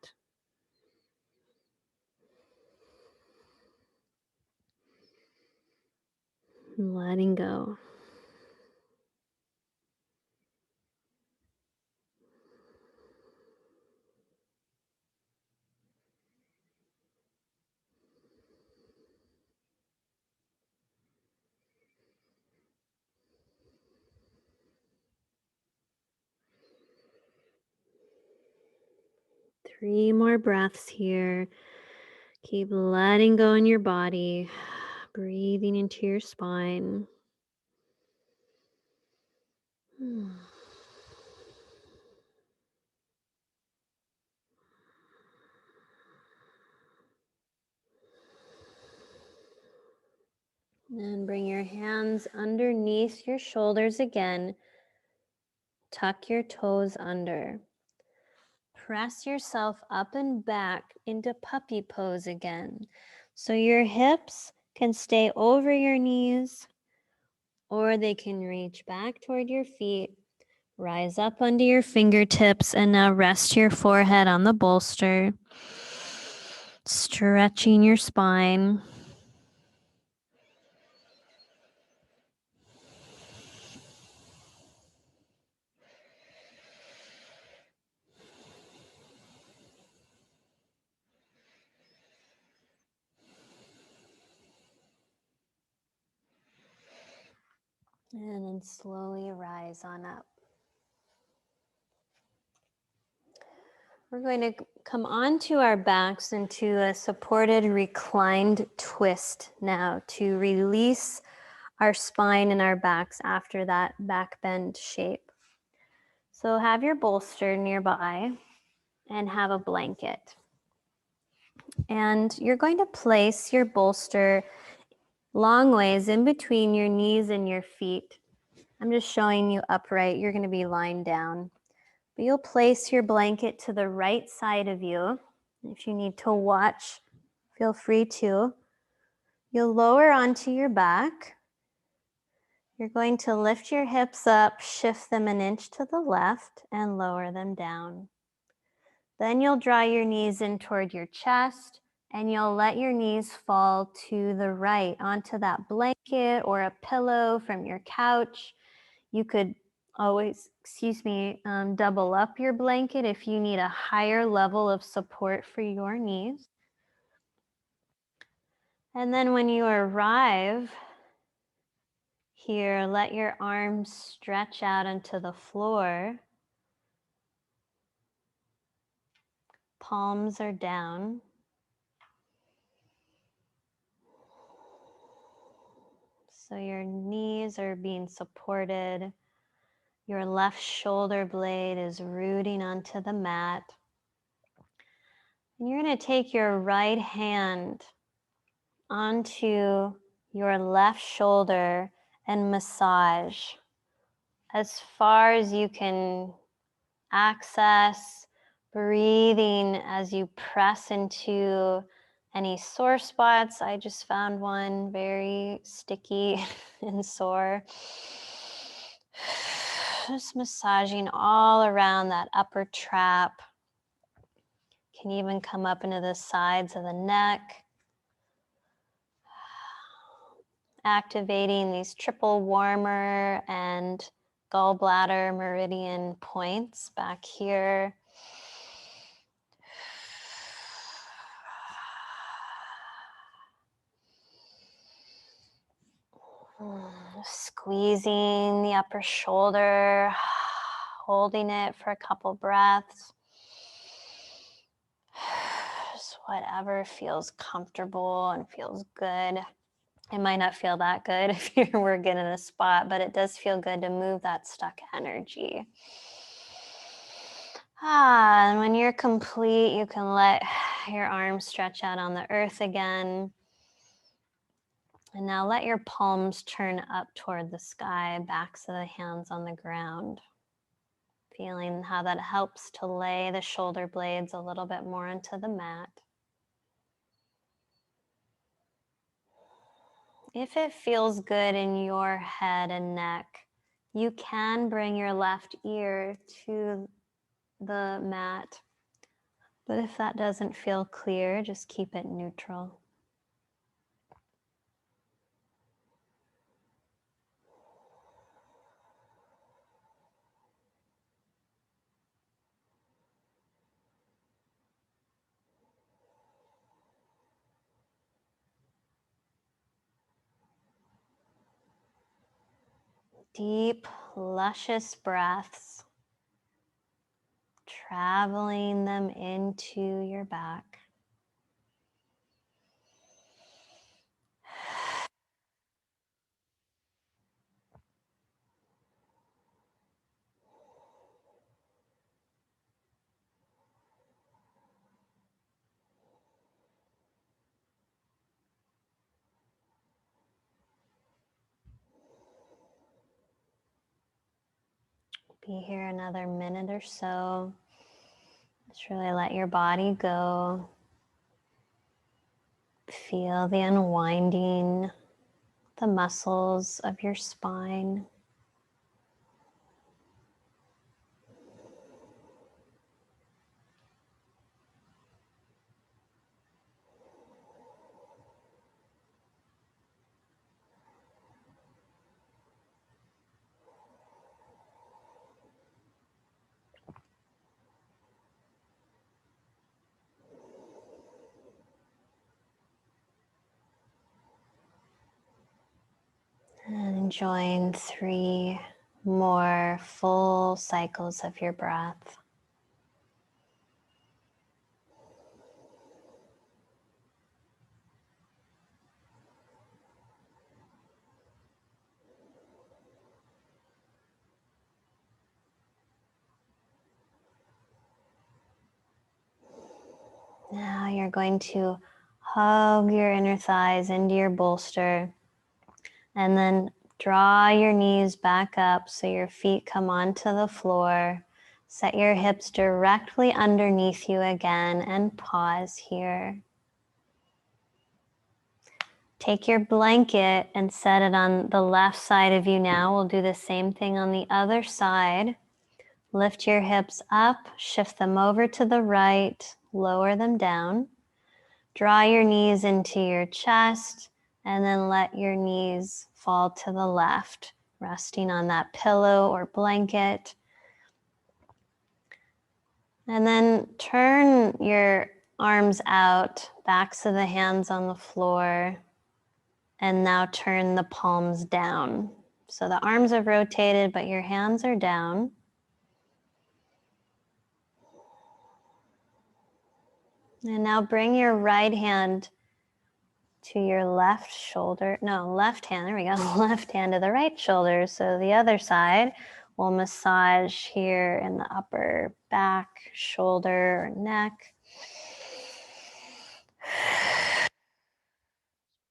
Letting go. Three more breaths here. Keep letting go in your body, breathing into your spine. And bring your hands underneath your shoulders again. Tuck your toes under. Press yourself up and back into puppy pose again. So your hips can stay over your knees or they can reach back toward your feet. Rise up onto your fingertips and now rest your forehead on the bolster. Stretching your spine. And then slowly rise on up. We're going to come onto our backs into a supported reclined twist now to release our spine and our backs after that back bend shape. So have your bolster nearby and have a blanket. And you're going to place your bolster long ways in between your knees and your feet. I'm just showing you upright. You're going to be lying down. But you'll place your blanket to the right side of you. If you need to watch, feel free to. You'll lower onto your back. You're going to lift your hips up, shift them an inch to the left, and lower them down. Then you'll draw your knees in toward your chest, and you'll let your knees fall to the right onto that blanket or a pillow from your couch. You could always, double up your blanket if you need a higher level of support for your knees. And then when you arrive here, let your arms stretch out onto the floor. Palms are down. So your knees are being supported. Your left shoulder blade is rooting onto the mat. And you're going to take your right hand onto your left shoulder and massage as far as you can access, breathing as you press into any sore spots. I just found one very sticky and sore. Just massaging all around that upper trap. Can even come up into the sides of the neck. Activating these triple warmer and gallbladder meridian points back here. Squeezing the upper shoulder, holding it for a couple breaths. Just whatever feels comfortable and feels good. It might not feel that good if you're working in a spot, but it does feel good to move that stuck energy. And when you're complete, you can let your arms stretch out on the earth again. And now let your palms turn up toward the sky, backs of the hands on the ground. Feeling how that helps to lay the shoulder blades a little bit more into the mat. If it feels good in your head and neck, you can bring your left ear to the mat. But if that doesn't feel clear, just keep it neutral. Deep, luscious breaths, traveling them into your back. Be here another minute or so. Just really let your body go. Feel the unwinding, the muscles of your spine. And enjoying 3 more full cycles of your breath. Now you're going to hug your inner thighs into your bolster. And then draw your knees back up so your feet come onto the floor. Set your hips directly underneath you again and pause here. Take your blanket and set it on the left side of you now. We'll do the same thing on the other side. Lift your hips up, shift them over to the right, lower them down. Draw your knees into your chest and then let your knees fall to the left, resting on that pillow or blanket. And then turn your arms out, backs of the hands on the floor, and now turn the palms down. So the arms have rotated, but your hands are down. And now bring your right hand to your left shoulder, left hand, there we go, left hand to the right shoulder. So the other side will massage here in the upper back, shoulder, or neck.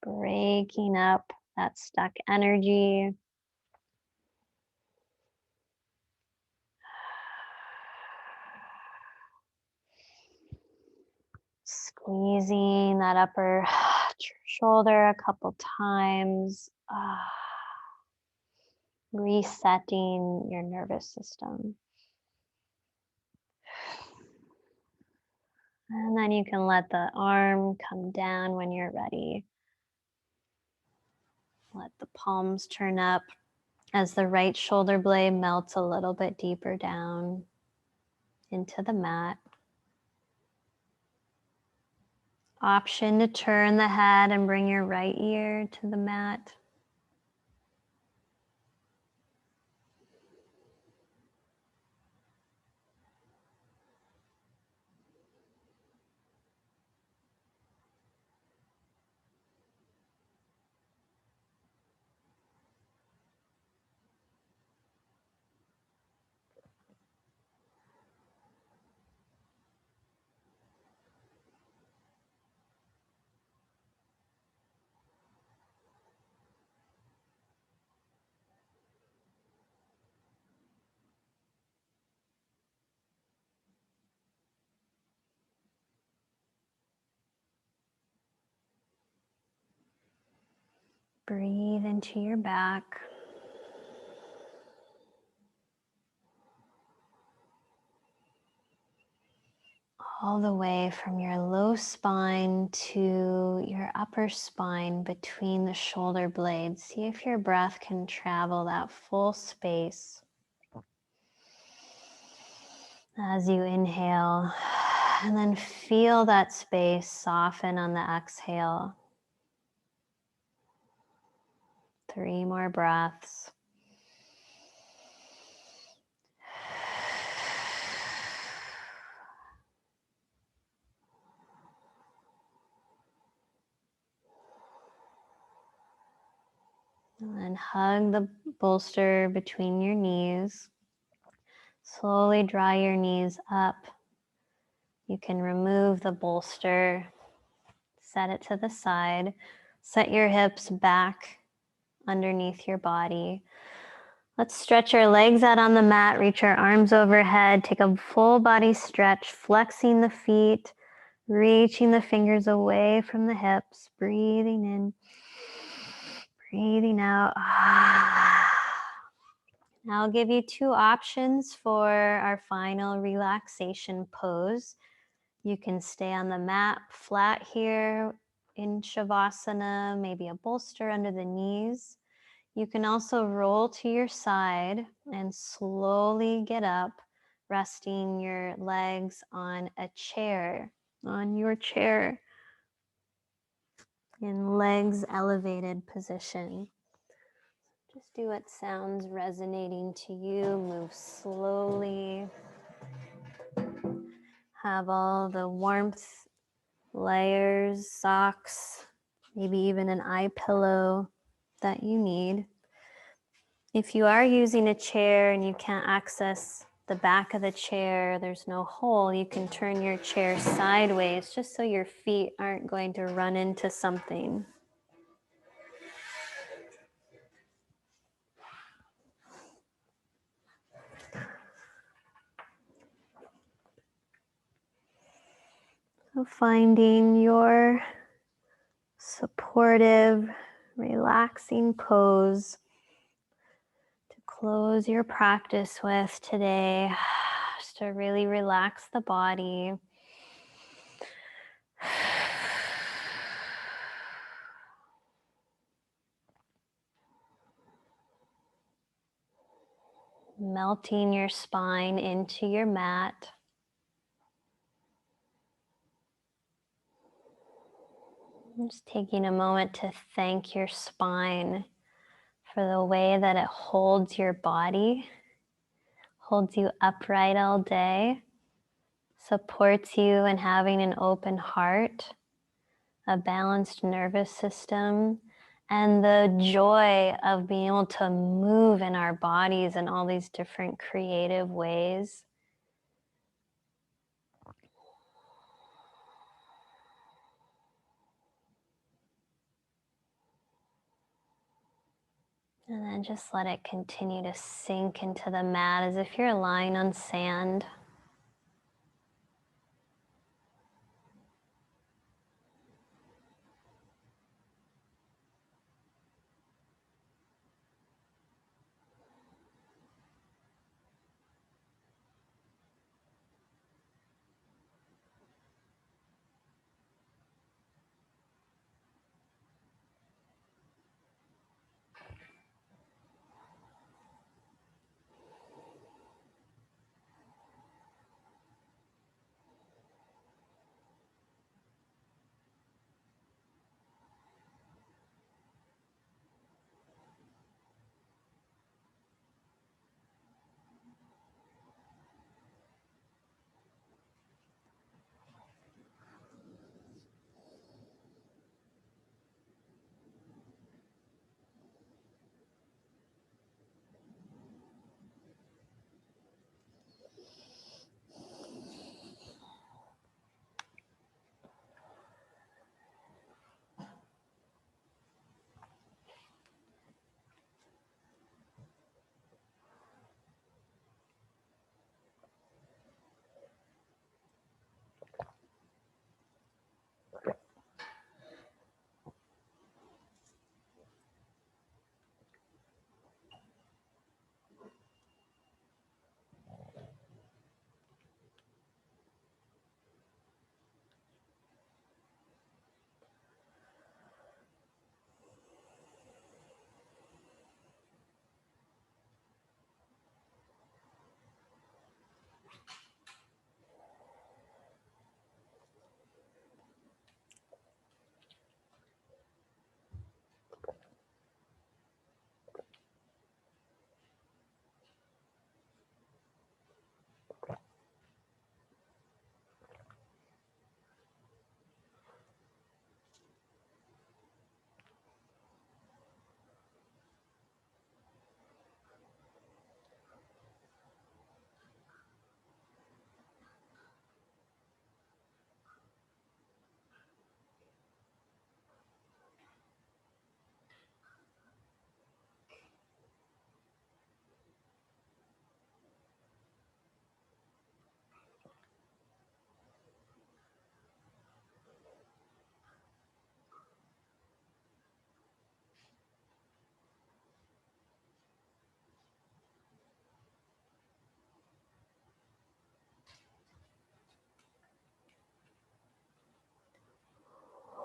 Breaking up that stuck energy. Squeezing that upper shoulder a couple times. Resetting your nervous system. And then you can let the arm come down when you're ready. Let the palms turn up as the right shoulder blade melts a little bit deeper down into the mat. Option to turn the head and bring your right ear to the mat. Breathe into your back. All the way from your low spine to your upper spine between the shoulder blades. See if your breath can travel that full space. As you inhale, and then feel that space soften on the exhale. 3 more breaths. And then hug the bolster between your knees. Slowly draw your knees up. You can remove the bolster, set it to the side, set your hips back underneath your body. Let's stretch our legs out on the mat, reach our arms overhead, take a full body stretch, flexing the feet, reaching the fingers away from the hips, breathing in, breathing out. Now I'll give you 2 options for our final relaxation pose. You can stay on the mat flat here in Shavasana, maybe a bolster under the knees. You can also roll to your side and slowly get up, resting your legs on a chair, on your chair, in legs elevated position. Just do what sounds resonating to you. Move slowly. Have all the warmth, layers, socks, maybe even an eye pillow that you need. If you are using a chair and you can't access the back of the chair, there's no hole, you can turn your chair sideways just so your feet aren't going to run into something. So finding your supportive, relaxing pose to close your practice with today, just to really relax the body. Melting your spine into your mat. Just taking a moment to thank your spine for the way that it holds your body, holds you upright all day, supports you in having an open heart, a balanced nervous system, and the joy of being able to move in our bodies in all these different creative ways. And then just let it continue to sink into the mat as if you're lying on sand.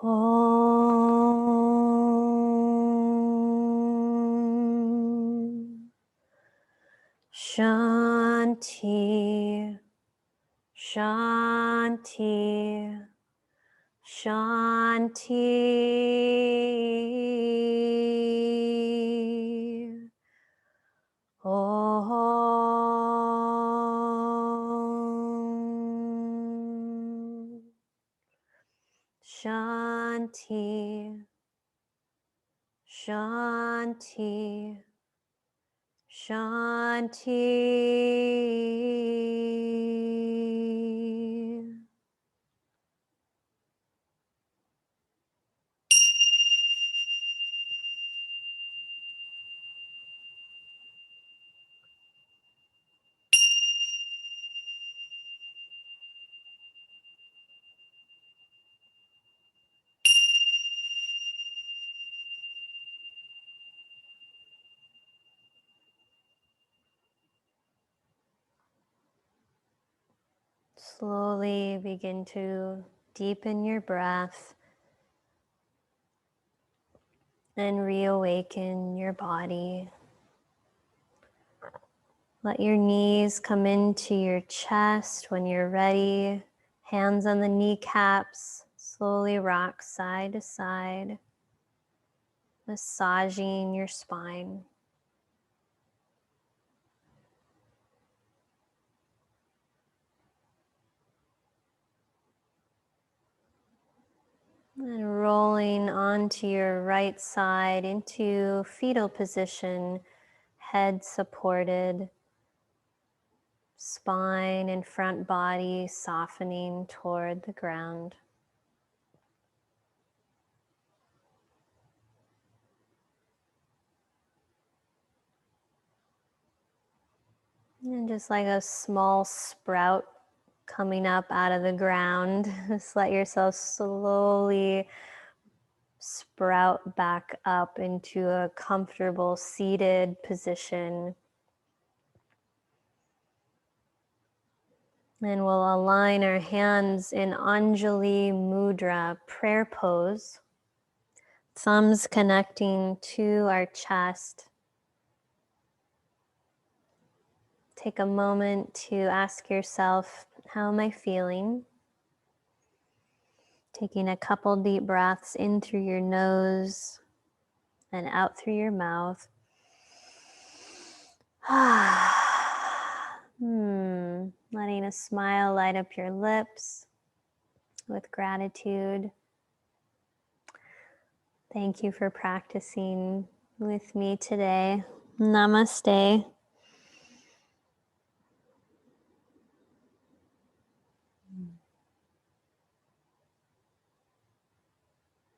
Om Shanti, Shanti, Shanti. Om Shanti, Shanti, Shanti. Slowly begin to deepen your breath and reawaken your body. Let your knees come into your chest when you're ready. Hands on the kneecaps. Slowly rock side to side, massaging your spine. And rolling onto your right side into fetal position, head supported, spine and front body softening toward the ground. And just like a small sprout coming up out of the ground, just let yourself slowly sprout back up into a comfortable seated position. And we'll align our hands in Anjali Mudra, prayer pose. Thumbs connecting to our chest. Take a moment to ask yourself, how am I feeling? Taking a couple deep breaths in through your nose and out through your mouth. Letting a smile light up your lips with gratitude. Thank you for practicing with me today. Namaste.